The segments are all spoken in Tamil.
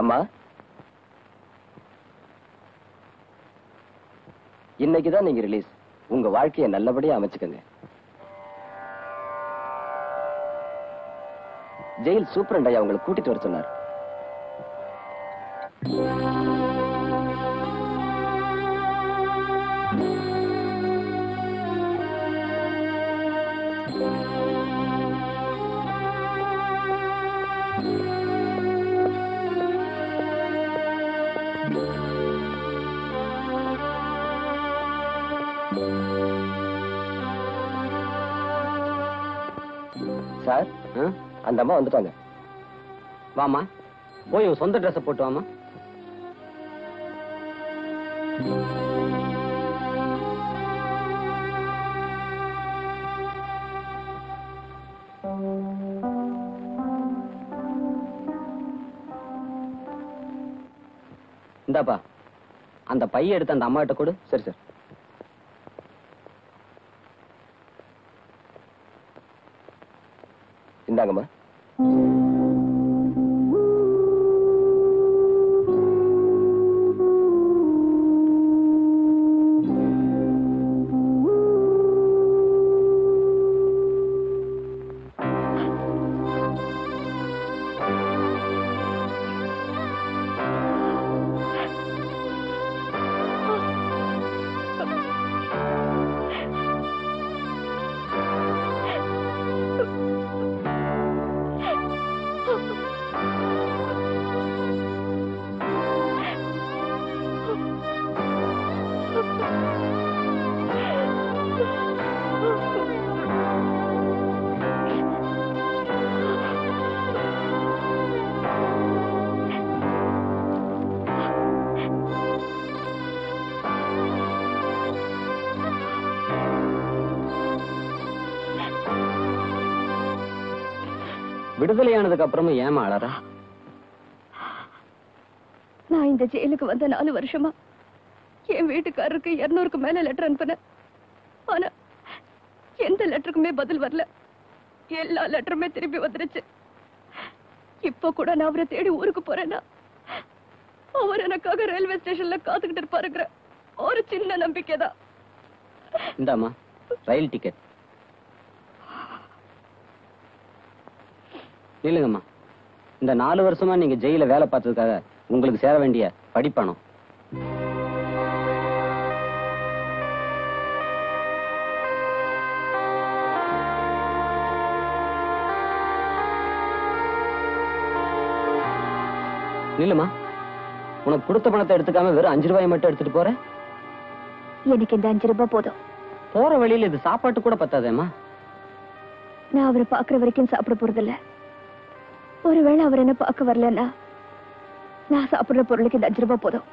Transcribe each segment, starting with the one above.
அம்மா, இன்னைக்குதான் நீங்க ரிலீஸ். உங்க வாழ்க்கையை நல்லபடியா அமைச்சுக்கங்க. ஜெயில் சூப்பரண்ட் ஐயா உங்களை கூட்டிட்டு வர சொன்னார். சார், அந்த அம்மா வந்துட்டாங்க. வாமா, போய் உன் சொந்த ட்ரெஸ் போட்டு வாமா. இந்தாப்பா, அந்த பைய எடுத்து அந்த அம்மா கிட்ட கொடு. சரி சார். இந்தாங்கம்மா. விடுதலையானதுக்கு அப்புறமும் ஏமா அழறா? நான் இந்த ஜெயிலுக்கு வந்த 4 வருஷமா என் வீட்டுக்காரருக்கு 200க்கு மேல லெட்டர் அனுப்பினேன். ஆனா எந்த லெட்டருக்குமே பதில் வரல. எல்லா லெட்டருமே திருப்பி வந்துருச்சு. இப்ப கூட நான் அவரை தேடி ஊருக்கு போறேன்னா அவர் எனக்காக ரயில்வே ஸ்டேஷன்ல காத்துக்கிட்டு இருப்பாருங்கிற ஒரு சின்ன நம்பிக்கைதான். இந்தாமா ரயில் டிக்கெட். இல்லைங்கம்மா, இந்த 4 வருஷமா நீங்க ஜெயில வேலை பார்த்ததுக்காக உங்களுக்கு சேர வேண்டிய படிப்பணம். இல்லம்மா, உனக்கு கொடுத்த பணத்தை எடுத்துக்காம வெறும் 5 ரூபாய் மட்டும் எடுத்துட்டு போற. எனக்கு இந்த 5 ரூபாய் போதும். போற வழியில இது சாப்பாட்டு கூட பத்தாதேம்மா. நான் அவரை பாக்குற வரைக்கும் சாப்பிட போறதில்ல. ஒருவேளை அவர் என்ன பார்க்க வரலன்னா நான் சாப்பிடுற பொருளுக்கு இந்த 5 ரூபாய் போதும்.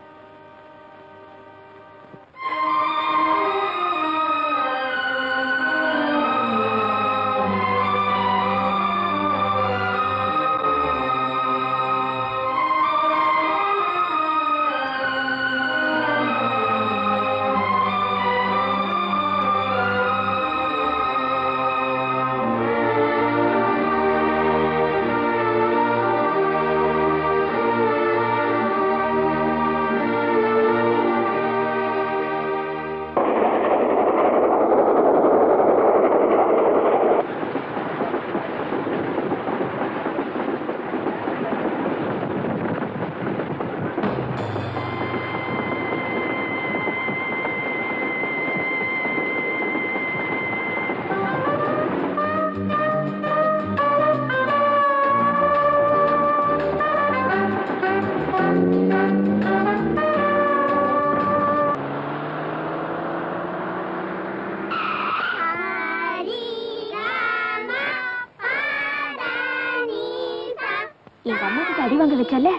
எங்க அம்மா கிட்ட அடி வாங்க வச்சால,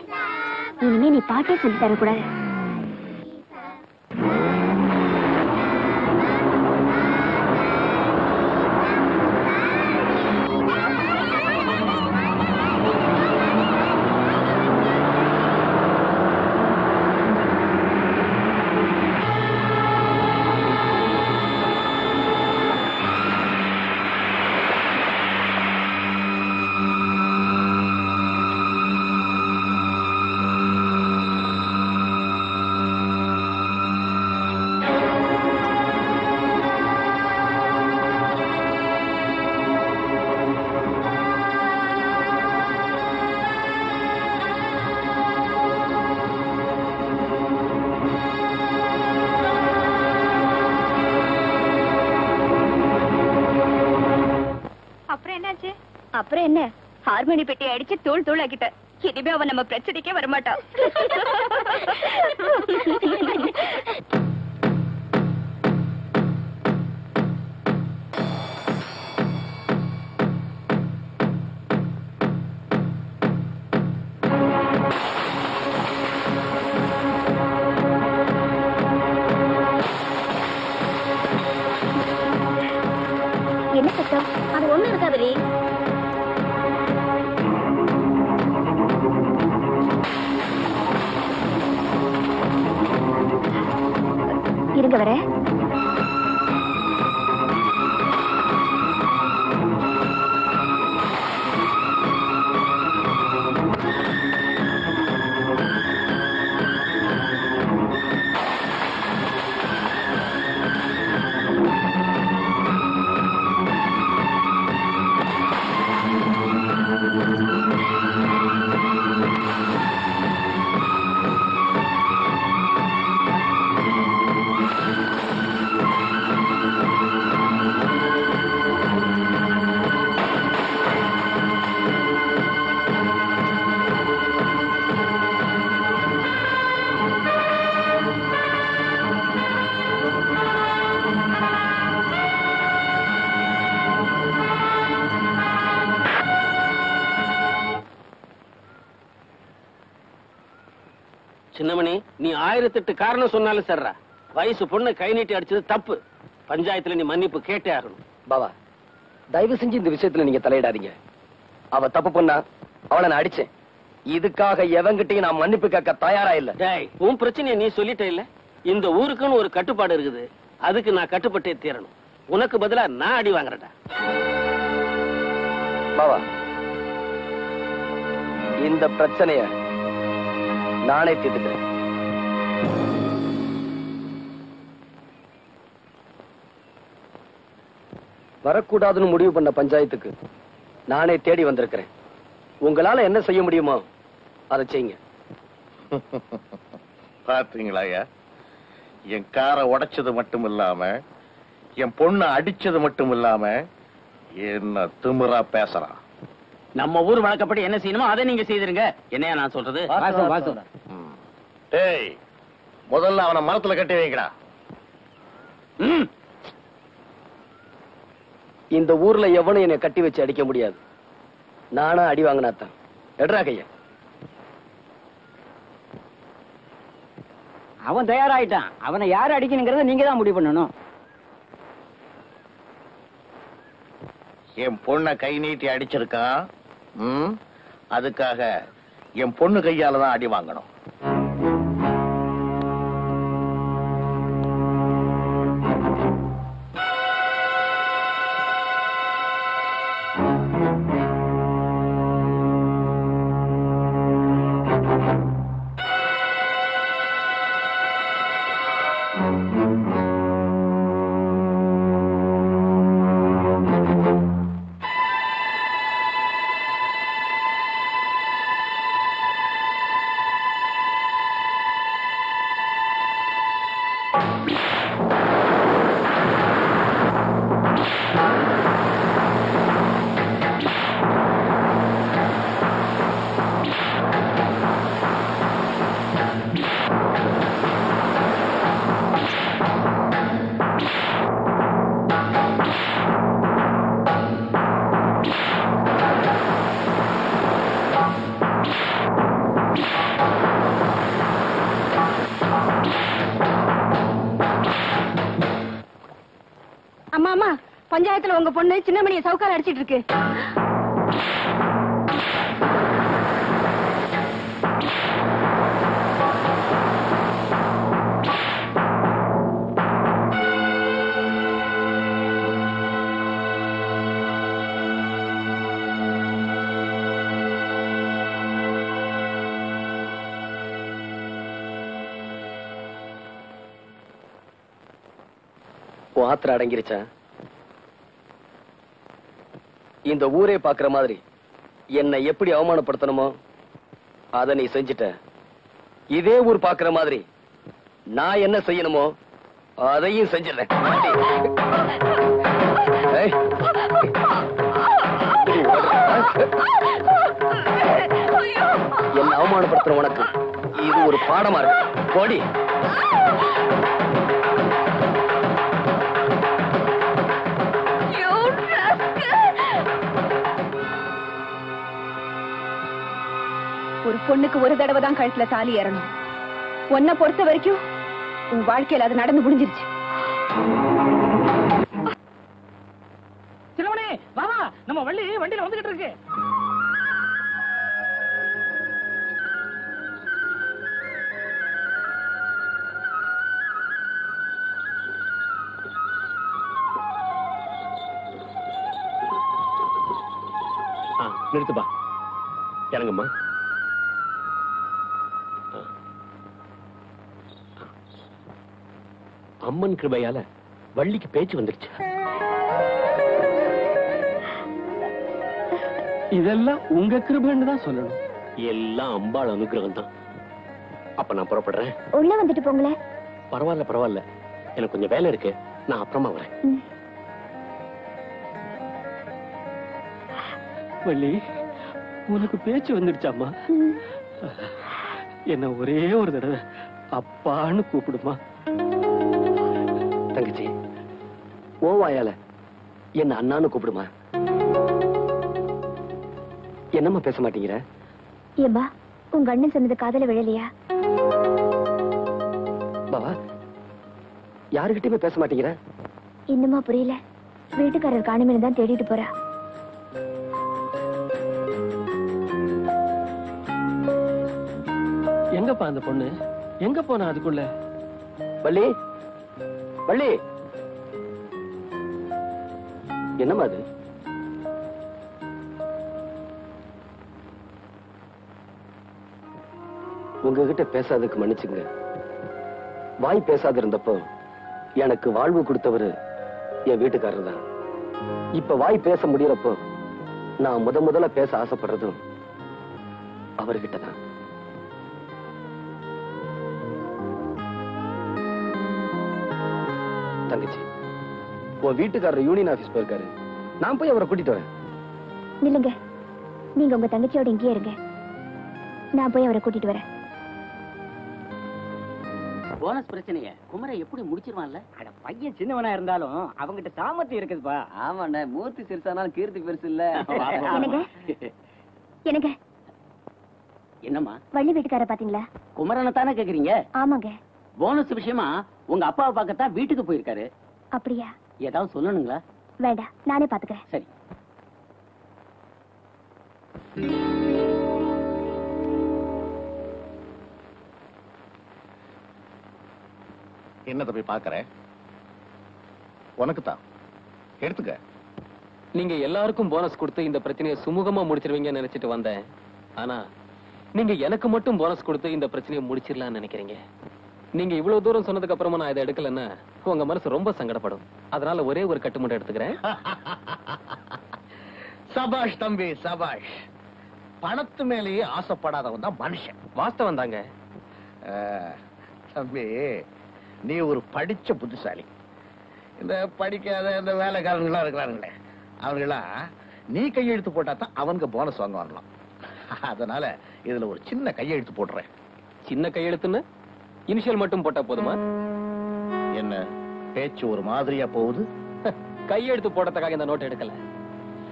இனிமே நீ பாட்டே சொல்லி தரக்கூடாது. என்ன ஹார்மோனி பெட்டி அடிச்சு தூள் தூள் ஆக்கிட்ட. இனிமே அவன் நம்ம பிரச்சனைக்கே வரமாட்டான். என்ன சத்தம்? அது ஒண்ணு இருக்காதே. இருங்க வர. சின்னமணி, நீ 1008 காரணம் சொன்னாலும் சர்றா, வயசு பொண்ணு கை நீட்டி அடிச்சது தப்பு. பஞ்சாயத்துல நீ மன்னிப்பு கேட்டே ஆகணும். பாவா, தயவு செஞ்சு இந்த விஷயத்துல நீங்க தலையிடாதீங்க. அவ தப்பு பண்ணா, அவளை நான் அடிச்சேன். இதுக்காக எவங்கிட்டையும் நான் மன்னிப்பு கேட்க தயாரா இல்ல. டேய், உன் பிரச்சனையை நீ சொல்லிட்ட இல்ல. இந்த ஊருக்குன்னு ஒரு கட்டுப்பாடு இருக்குது, அதுக்கு நான் கட்டுப்பட்டே தீரணும். உனக்கு பதிலா நான் அடி வாங்குறேன்டா. பாவா, இந்த பிரச்சனைய நானே தீர்த்துக்கிறேன். வரக்கூடாதுன்னு முடிவு பண்ண பஞ்சாயத்துக்கு நானே தேடி வந்திருக்கிறேன். உங்களால என்ன செய்ய முடியுமோ அதை செய்யுங்க. பாத்தீங்களா, என் காரை உடைச்சது மட்டும் இல்லாம என் பொண்ணு அடிச்சது மட்டும் இல்லாம என்ன திமிரா பேசுறான். நம்ம ஊர் வழக்கப்படி என்ன செய்யணுமோ அதை நீங்க செய்திருங்க. என்னையா நான் சொல்றது? டேய், முதல்ல அவனை மரத்துல கட்டி வைக்கடா. இந்த ஊர்ல எவனும் என்னை கட்டி வச்சு அடிக்க முடியாது. நானா அடி வாங்கினாத்தான். எட்ரா கையா. அவன் தயாராயிட்டான். அவனை யாரு அடிக்கணுங்கிறத நீங்க தான் முடிவு பண்ணணும். என் பொண்ணை கை நீட்டி அடிச்சிருக்கான். அதுக்காக என் பொண்ணு கையால தான் அடி வாங்கணும். அம்மா, பஞ்சாயத்துல உங்க பொண்ணு சின்னமணியை சவுக்கால அடிச்சிட்டு இருக்கு. ஆத்திர அடங்கிருச்சா? இந்த ஊரே பாக்குற மாதிரி என்னை எப்படி அவமானப்படுத்தணுமோ அதை நீ செஞ்சிட்ட. இதே ஊர் பாக்குற மாதிரி நான் என்ன செய்யணுமோ அதையும் செஞ்சிடறேன். ஏய், என்ன அவமானப்படுத்துற உனக்கு இது ஒரு பாடமா இருக்கு. கோடி ஒரு பொண்ணுக்கு ஒரு தடவை தான் கழுத்துல தாலி ஏறணும். உன்னை பொறுத்த வரைக்கும் உன் வாழ்க்கையில அது நடந்து முடிஞ்சிருச்சு. சிலவனே வாவா, நம்ம வள்ளி வண்டியில வந்துகிட்டு இருக்கு. நிறுத்துப்பா, இறங்கம்மா. அம்மன் கிருபையால வள்ளிக்கு பேச்சு வந்துருச்சு. இதெல்லாம் உங்க கிருபைன்னு தான் சொல்லணும். எல்லாம் அம்பாள் அனுகிரகம் தான். அப்ப நான் புறப்படுறேன். உள்ள வந்துட்டு போங்களேன். பரவாயில்ல பரவாயில்ல, எனக்கு கொஞ்சம் வேலை இருக்கு, நான் அப்புறமா வரேன். வள்ளி, உனக்கு பேச்சு வந்துடுச்சாமா? என்ன ஒரே ஒரு தடவை அப்பான்னு கூப்பிடுமா? தங்கச்சி, ஓ வாயால என்ன அண்ணான்னு கூப்பிடுமா? என்னம்மா பேச மாட்டேங்கிற? ஏம்பா, உங்க அண்ணன் சொன்னது காதல விழலையா? பாவா, யாருகிட்டயுமே பேச மாட்டேங்கிற? இன்னுமா புரியல? வீட்டுக்காரர் காணுமே தான் தேடிட்டு போறா. எங்கப்பா அந்த பொண்ணு? எங்க போனா அதுக்குள்ள? வள்ளி, வள்ளி, என்னம்மா அது? உங்ககிட்ட பேசாததுக்கு மன்னிச்சுங்க. வாய் பேசாத இருந்தப்போ எனக்கு வாழ்வு கொடுத்தவரு என் வீட்டுக்காரர் தான். இப்ப வாய் பேச முடியறப்போ நான் முதல்ல பேச ஆசைப்படுறதும் அவர்கிட்ட தான். தங்கச்சி, உன் வீட்டுக்காரர் யூனியன் ஆபீஸ் போயிருக்காரு. நான் போய் அவரை கூட்டிட்டு வரேன். நில்லுங்க, நீங்க உங்க தங்கச்சியோட இங்கேயே இருங்க, நான் போய் அவரை கூட்டிட்டு வரேன். போனஸ் பிரச்சனைய குமரை எப்படி முடிச்சிருவான்ல? அட பையன் சின்னவனா இருந்தாலும் அவங்கிட்ட சாமர்த்தியம் இருக்குதுப்பா. ஆமாண்ணே, மூர்த்தி சிறுசானாலும் கீர்த்தி பெருசு இல்ல. எனக்கு என்னம்மா வள்ளி வீட்டுக்கார பாத்தீங்களா? குமரனை தானே கேக்குறீங்க? ஆமாங்க. போனஸ் விஷயமா உங்க அப்பாவை பார்க்கத்தான் வீட்டுக்கு போயிருக்காரு. அப்படியா? ஏதாவது சொல்லணுங்களா? வேண்டாம், நானே பாத்துக்கிறேன். சரி. என்னத்தை போய் பாக்குறேன்? உனக்கு தான் எடுத்துக்க. நீங்க எல்லாருக்கும் போனஸ் கொடுத்து இந்த பிரச்சனையை சுமூகமா முடிச்சிருவீங்கன்னு நினைச்சிட்டு வந்தேன். ஆனா நீங்க எனக்கு மட்டும் போனஸ் கொடுத்து இந்த பிரச்சனையை முடிச்சிடலாம்னு நினைக்கிறீங்க. நீங்க இவ்வளவு தூரம் சொன்னதுக்கு அப்புறமா நான் இதை எடுக்கலன்னா உங்க மனசு ரொம்ப சங்கடப்படும். அதனால ஒரே ஒரு கட்டு மட்டும் எடுத்துக்கிறேன். சபாஷ் தம்பி, சபாஷ். பணத்து மேலேயே ஆசைப்படாதவன் தான் மனுஷன். வாஸ்தவம் தாங்க. தம்பி, நீ ஒரு படிச்ச புத்திசாலி. இந்த படிக்காத இந்த வேலைக்காரங்களா இருக்கிறாங்களே, அவங்களா நீ கையெழுத்து போட்டா தான் அவங்க போனஸ் வாங்க வரலாம். அதனால இதுல ஒரு சின்ன கையெழுத்து போடுறேன். சின்ன கையெழுத்துன்னு இனிஷியல் மட்டும் போட்டா போதுமா? என்ன பேச்சு ஒரு மாதிரியா போகுது? கையெழுத்து போடுறதுக்காக இந்த நோட் எடுக்கல.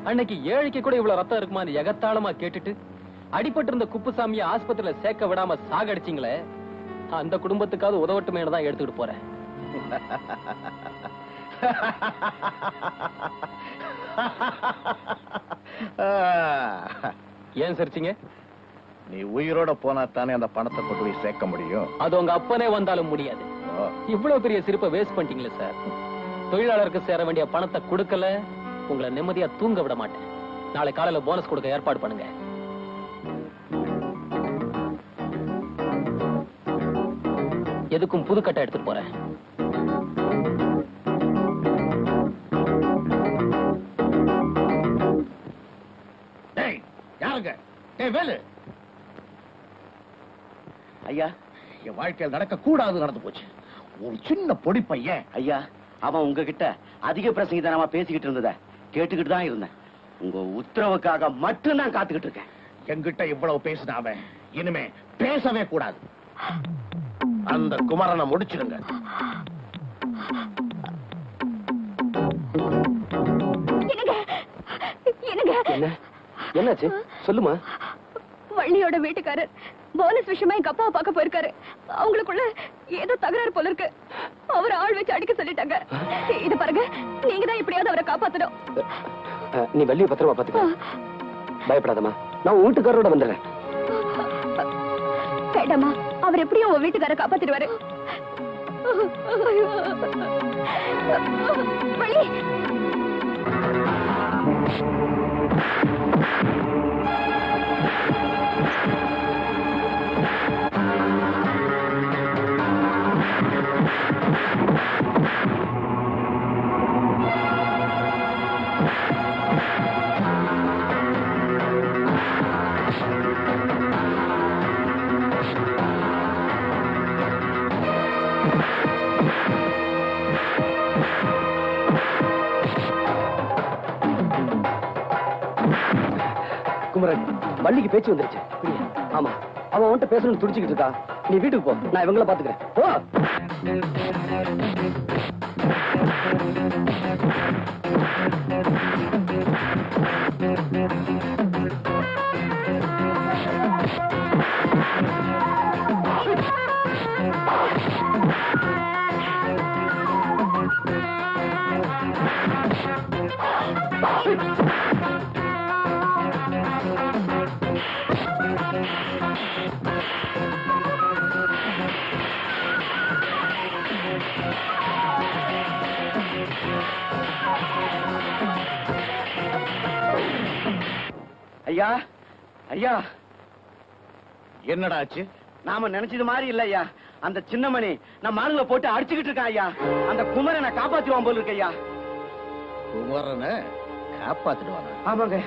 அன்னைக்கு ஏழைக்கு கூட இவ்வளவு ரத்தம் இருக்குமா எகத்தாளமா கேட்டுட்டு அடிபட்டு இருந்த குப்புசாமியை ஆஸ்பத்திரியில சேர்க்க விடாம சாகடிச்சிங்களே, அந்த குடும்பத்துக்காவது உதவட்டுமே தான் எடுத்துக்கிட்டு போறேன். ஏன் சிரிச்சீங்க? நீ உயிரோட போனா தானே அந்த பணத்தை கொண்டு போய் சேர்க்க முடியும். அது உங்க அப்பனே வந்தாலும் முடியாது. இவ்வளவு பெரிய சிரிப்பை வேஸ்ட் பண்ணிட்டீங்களே சார். தொழிலாளருக்கு சேர வேண்டிய பணத்தை கொடுக்கல, உங்களை நிம்மதியா தூங்க விட மாட்டேன். நாளை காலையில போனஸ் கொடுக்க ஏற்பாடு பண்ணுங்க. எதுக்கும் புதுக்கட்டை எடுத்துட்டு போறேன். யாருங்க? வேலு ஐயா, என் வாழ்க்கையில் நடக்க கூடாது நடந்து போச்சு. ஒரு சின்ன பொடி பையன். ஐயா, அவன் உங்ககிட்ட அதிக பிரசங்கிதனமா பேசிக்கிட்டு இருந்தத கேட்டுக்கிட்டு தான் இருந்தேன். உங்க உத்தரவுக்காக மட்டும் நான் காத்துக்கிட்டு இருக்கேன். என்கிட்ட இவ்வளவு பேசினாம இனிமே பேசவே கூடாது. அந்த குமரனை முடிச்சிடுங்க. என்னாச்சு சொல்லுமா. வள்ளியோட வீட்டுக்காரர் போனஸ் விஷயமா எங்க அப்பாவை பார்க்க போயிருக்காரு. அவங்களுக்குள்ள ஏதோ தகராறு போல இருக்கு. அவர் ஆள் வச்சு அடிக்க சொல்லிட்டாங்க. இது பாருங்க, நீங்க தான் எப்படியாவது அவரை காப்பாத்தணும். நீ வள்ளியை பத்திரமா பாத்துக்க. பயப்படாதம்மா, நான் உன் வீட்டுக்காரோட வந்துடுறேன். வேண்டாமா, அவர் எப்படியும் உன் வீட்டுக்கார காப்பாத்திடுவாரு. வள்ளி குமரன், வள்ளிக்கு பேச்சு வந்துருச்சு. ஆமா, அவன் உன்கிட்ட பேசணும்னு துடிச்சுக்கிட்டு இருக்கா. நீ வீட்டுக்கு போ, நான் இவங்கள பாத்துக்கிறேன். போ. ஐயா, ஐயா, என்னடா ஆச்சு? நாம நினைச்சது மாதிரி இல்ல ஐயா. அந்த சின்னமணி நம்ம ஆளுங்களை போட்டு அடிச்சுக்கிட்டு இருக்கான் ஐயா. அந்த குமரனை காப்பாத்துவான் போல இருக்கு ஐயா. குமரனை காப்பாத்திடுவானா? ஆமாங்க.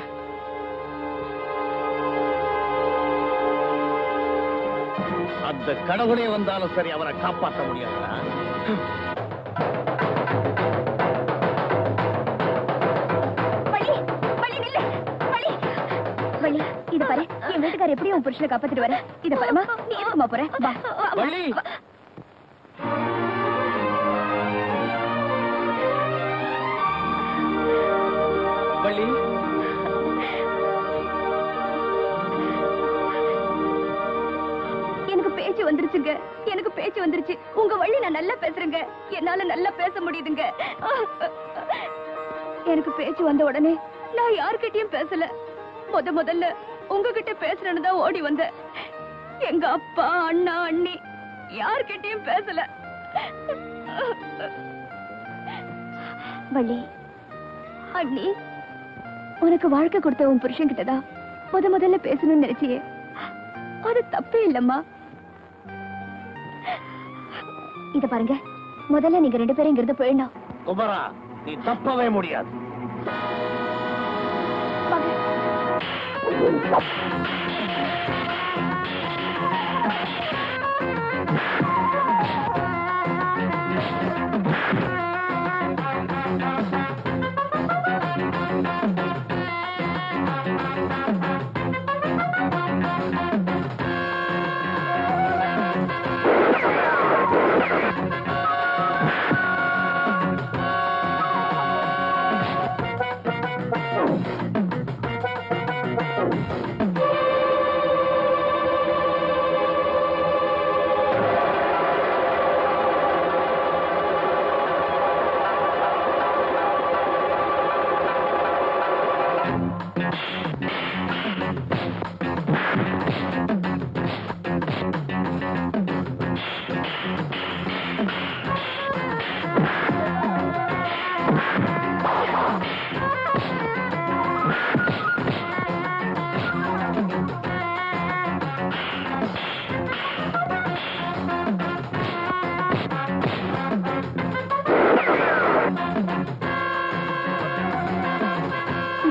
அந்த கடவுளே வந்தாலும் சரி, அவரை காப்பாற்ற முடியாதா? இத பாரு, என் வீட்டுக்காரர் எப்படியும் உன் புருஷனை காப்பாத்திடுவாரு. இத பாருமா, நீ எதுக்குமா போற? வள்ளி, வள்ளி, எனக்கு பேச்சு வந்துருச்சுங்க. எனக்கு பேச்சு வந்துருச்சு. உங்க வள்ளி நான் நல்லா பேசுறேங்க. என்னால நல்லா பேச முடியுதுங்க. எனக்கு பேச்சு வந்த உடனே நான் யார்கிட்டயும் பேசல. முதல்ல உங்ககிட்ட பேசுறேன்னு தான் ஓடி வந்தேன். எங்க அப்பா, அண்ணா, அண்ணி யார்கிட்டயும் பேசல. வள்ளி, அண்ணி, உனக்கு வாழ்க்கை கொடுத்த உன் புருஷன் கிட்டதான் முதல்ல பேசணும்னு நினைச்சியே. அது தப்பே இல்லம்மா. இத பாருங்க, முதல்ல நீங்க 2 பேரும் இங்கிருந்து போயிடணும். குமரா, நீ தப்பவே முடியாது.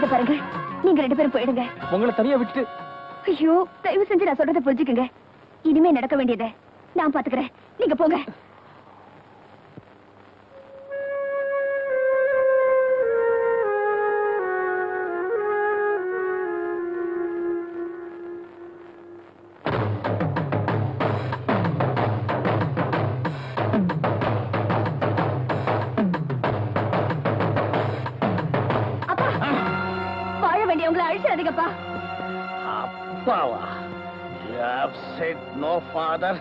பாருங்க, நீங்க 2 பேரும் போயிடுங்க. உங்களை தனியா விட்டு. ஐயோ, தயவு செஞ்சு நான் சொல்றதை புரிஞ்சுக்குங்க. இனிமே நடக்க வேண்டியதை நான் பாத்துக்கிறேன். நீங்க போங்க. Bava, you have said no father,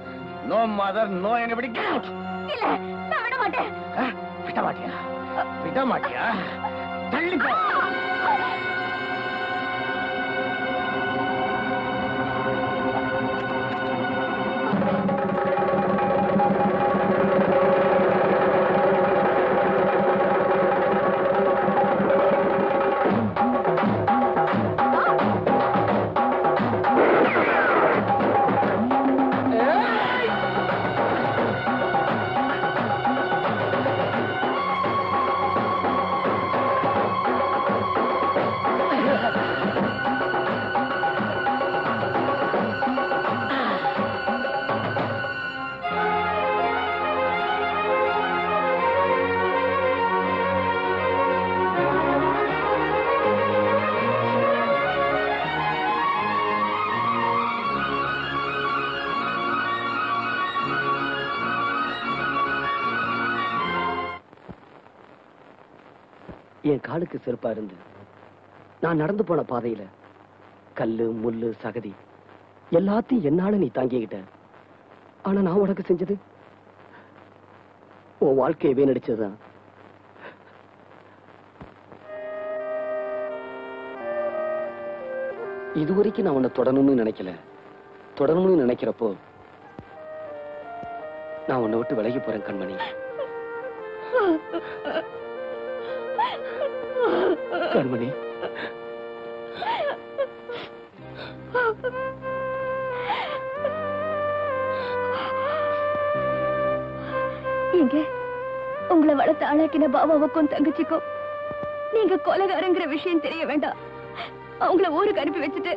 no mother, no anybody. Get out! இல்ல நான் விட மாட்டேன். விட மாட்டியா? விட மாட்டியா? தள்ளி போ. என் காலுக்கு செருப்பா இருந்து நான் நடந்து போன பாதையில கல்லு முள்ளு சகதி எல்லாத்தையும் என்னால நீ தாங்கிக்கிட்ட. ஆனா நான் உனக்கு செஞ்சது உன் வாழ்க்கையை வீணடிச்சதுதான். இதுவரைக்கும் நான் உன்னை தொடரணும்னு நினைக்கல. தொடரணும்னு நினைக்கிறப்போ நான் உன்னை விட்டு விலகி போறேன் கண்மணி. கண்மணி, நீங்க உங்களை வளர்த்து ஆளாக்கின பாபாவுக்கும் தங்கச்சிக்கும் நீங்க கொலைகாரங்கிற விஷயம் தெரிய வேண்டாம். அவங்கள ஊருக்கு அனுப்பி வச்சுட்டு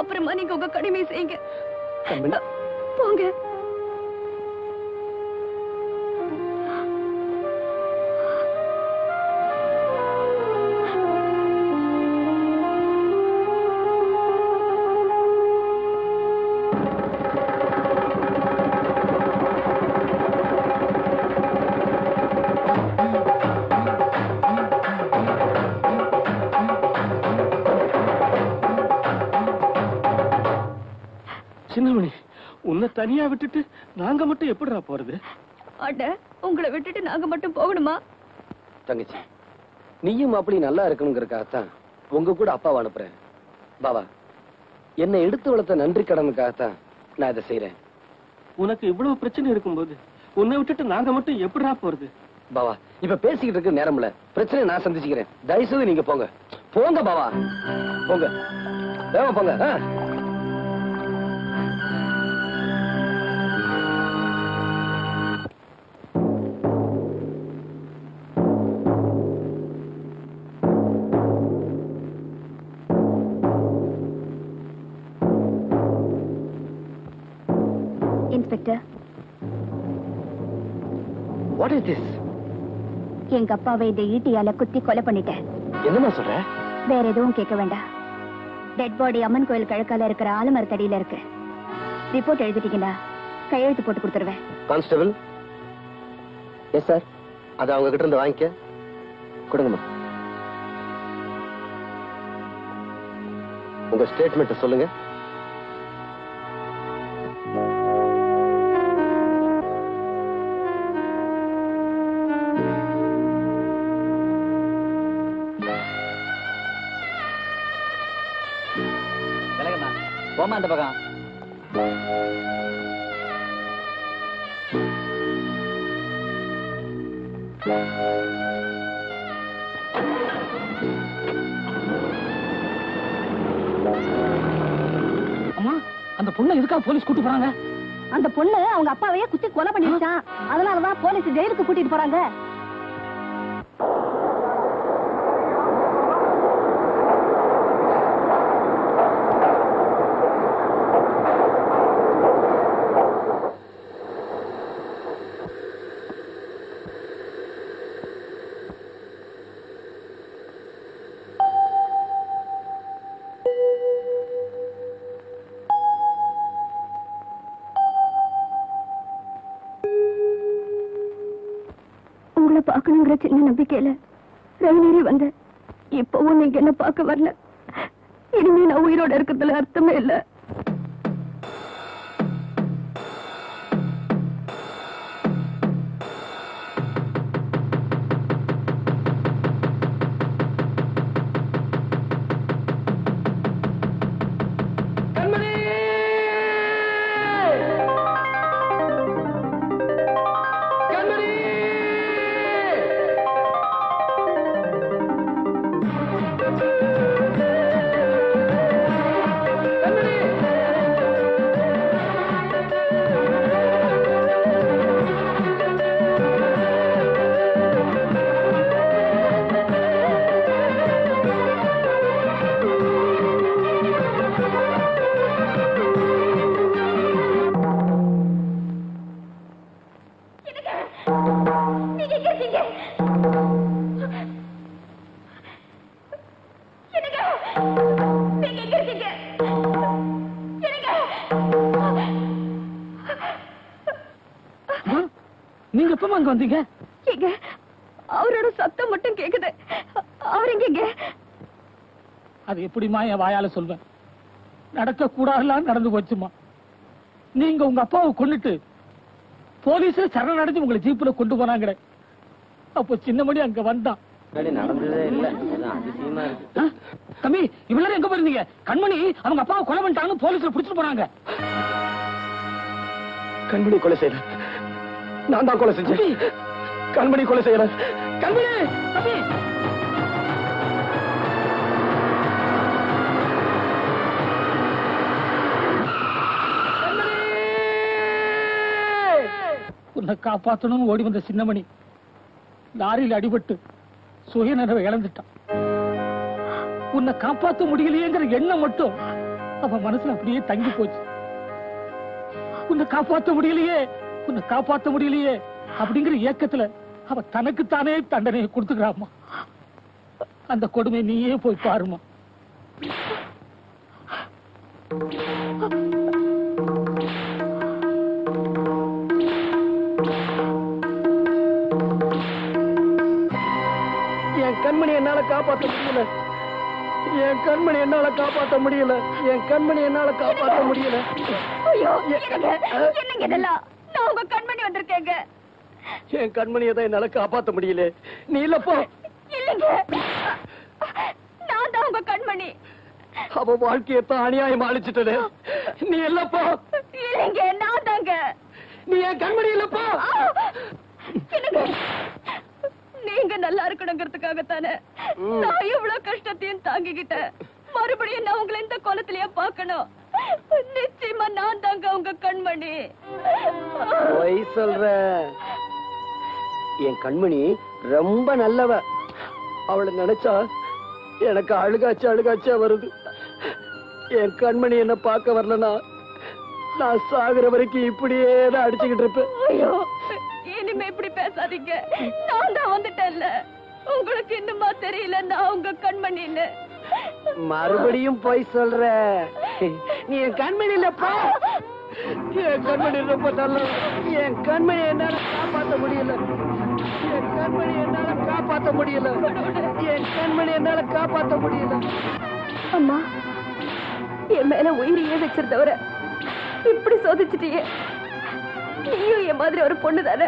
அப்புறமா நீங்க உங்க கடமையை செய்யுங்க. போங்க. சின்னமணி, உன்னை தனியா விட்டுட்டு நாங்க மட்டும் எப்படிடா போறது? அட, உங்களை விட்டுட்டு நாங்க மட்டும் போகணுமா? தங்கச்சி, நீயும் அப்படி நல்லா இருக்கணுங்கிறதுக்காகத்தான் உங்க கூட அப்பாவை அனுப்புறேன். பாபா, என்னை எடுத்து வளர்த்த நன்றி கடனுக்காகத்தான் நான் இதை செய்யறேன். உனக்கு இவ்வளவு பிரச்சனை இருக்கும்போது உன்னை விட்டுட்டு நாங்க மட்டும் எப்படிடா போறது? பாபா, இப்ப பேசிக்கிட்டு இருக்க நேரம் இல்ல. பிரச்சனை நான் சந்திச்சுக்கிறேன். தயவுசெய்து நீங்க போங்க. போங்க பாபா, போங்க. வேகமா போங்க. Inspector, what is this? எங்க அப்பாவை இந்த ஈட்டியால குத்தி கொலை பண்ணிட்டேன். என்னமா சொல்ற? வேற எதுவும் கேட்க வேண்டாம். டெட் பாடி அம்மன் கோயில் கழக்கால இருக்கிற ஆலமரத்தடியில இருக்கு. ரிப்போர்ட் எழுதிட்டீங்கன்னா கையெழுத்து போட்டு கொடுத்துருவேன். கான்ஸ்டபிள். Yes sir. அதை அவங்க கிட்ட இருந்து வாங்கிக்க. கொடுங்கம்மா. உங்க ஸ்டேட்மெண்ட் சொல்லுங்க. போமா அந்த பக்கம். அம்மா, அந்த பொண்ணு எதுக்காக போலீஸ் கூட்டு போறாங்க? அந்த பொண்ணு அவங்க அப்பாவையே குத்தி கொலை பண்ணிருச்சான். அதனாலதான் போலீஸ் ஜெயிலுக்கு கூட்டிட்டு போறாங்க. பார்க்கணுங்கிற சின்ன நம்பிக்கையில ரயிலேறி வந்த. இப்பவும் நீங்க என்ன பார்க்க வரல. இனிமே நான் உயிரோட இருக்கிறதுல அர்த்தமே இல்ல. நீங்க எப்ப அங்க வந்தீங்க? அவரோட சத்தம் மட்டும் கேக்குது. அவர் எங்க? அது எப்படிமா என் வாயால சொல்வேன்? நடக்க கூடாதுலாம் நடந்து போச்சுமா. நீங்க உங்க அப்பாவை கொன்னுட்டு போலீஸ் சரணடைஞ்சு உங்களை ஜீப்ல கொண்டு போனாங்க. அப்போ சின்னமணி அங்க வந்தான். நடந்ததே இல்ல, அதிசயமா இருக்கு. தம்பி, இவ்வளவு எங்க போயிருந்தீங்க? கண்மணி அவங்க அப்பாவை கொலை பண்ணிட்டாங்கன்னு போலீஸ்ல பிடிச்சிட்டு போனாங்க. கண்மணி கொலை செய்யல, நான் தான் கொலை செஞ்சேன். கண்மணி கொலை செய்யல. கண்மணி தம்பி, உன்னை காப்பாற்றணும்னு ஓடி வந்த சின்னமணி லாரியில் அடிபட்டு சுயநினைவை இழந்துட்டான். உன்னை காப்பாற்ற முடியலையேங்கிற எண்ணம் மட்டும் அவன் மனசுல அப்படியே தங்கி போச்சு. உன்னை காப்பாற்ற முடியலையே, உன்னை காப்பாற்ற முடியலையே அப்படிங்கிற ஏக்கத்துல அவ தனக்குத்தானே தண்டனையை கொடுத்துக்கிறாமா. அந்த கொடுமை நீயே போய் பாருமா. என் கண்மணி என்னால காப்பாற்ற முடியல. என் கண்மணி என்னால காப்பாற்ற முடியல. என் கண்மணி என்னால காப்பாற்ற முடியல. ஐயோ, என்னங்க இதெல்லாம்? நான் உங்க கண்மணி வந்திருக்கேங்க. என் கண்மணியை தான் என்னால காப்பாற்ற முடியல. நீ இல்லப்போ. இல்லைங்க, நான் தான் உங்க கண்மணி. அவ வாழ்க்கையத்தான் அநியாயம் அழிச்சிட்டே. நீ இல்லப்போ. இல்லைங்க, நான் தாங்க. நீ என் கண்மணி இல்லப்போ. என்னங்க, நீங்க நல்லா இருக்கணுங்கிறதுக்காகத்தானே நான் இவ்வளவு கஷ்டத்தையும் தாங்கிக்கிட்டேன். மறுபடியும் நான் உங்களை இந்த கோலத்திலேயே பார்க்கணும். நிச்சயமா நான் தாங்க உங்க கண்மணி. பொய் சொல்ற. என் கண்மணி ரொம்ப நல்லவ. அவளை நினைச்சா எனக்கு அழுகாச்சா வருது. என் கண்மணி என்ன பார்க்க வரலனா நான் சாகுற வரைக்கும் இப்படியே தான் அடிச்சுக்கிட்டு இருப்பேன். ஐயோ, இனிமே இப்படி பேசாதீங்க. நான் தான் வந்துட்டேன்ல. உங்களுக்கு இன்னுமா தெரியல நான் உங்க கண்மணின்னு? மறுபடியும் போய் சொல்ற. நீ என் கண்மணி இல்லப்பா. என் கண்மணி ரொம்ப நல்ல. என் கண்மணி என்னால காப்பாற்ற முடியல. என் கண்மணி என்னால காப்பாற்ற முடியல. என் கண்மணி என்னால காப்பாற்ற முடியல. அம்மா, என் மேல உயிரையே வச்சிருந்தவர இப்படி சோதிச்சிட்டியே. நீயும் என் மாதிரி ஒரு பொண்ணு தானே.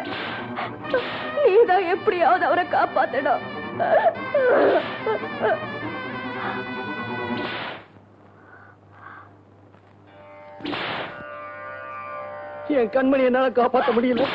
நீதான் எப்படியாவது அவரை காப்பாத்தணும். என் கண்மணி என்னால காப்பாற்ற முடியல.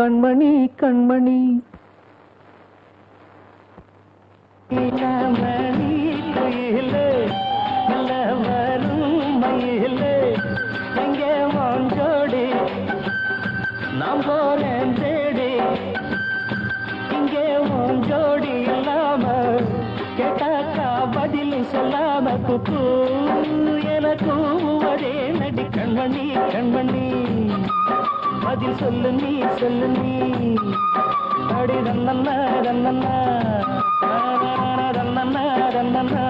கண்மணி கண்மணி மணி குயிலே நல்ல வரும் மயிலே எங்கே வாஞ்சோடி நாம் போறேன் தேடி இங்கே வாஞ்சோடி இல்லாம கேட்டாக்கா பதில் சொல்லாம குக்கு எனக்கு ஒரே நடி கண்மணி கண்மணி பதில் சொல்லு நீ அடி ரன்னண்ணா ரன்னண்ணா ரன்னண்ணா ரன்னண்ணா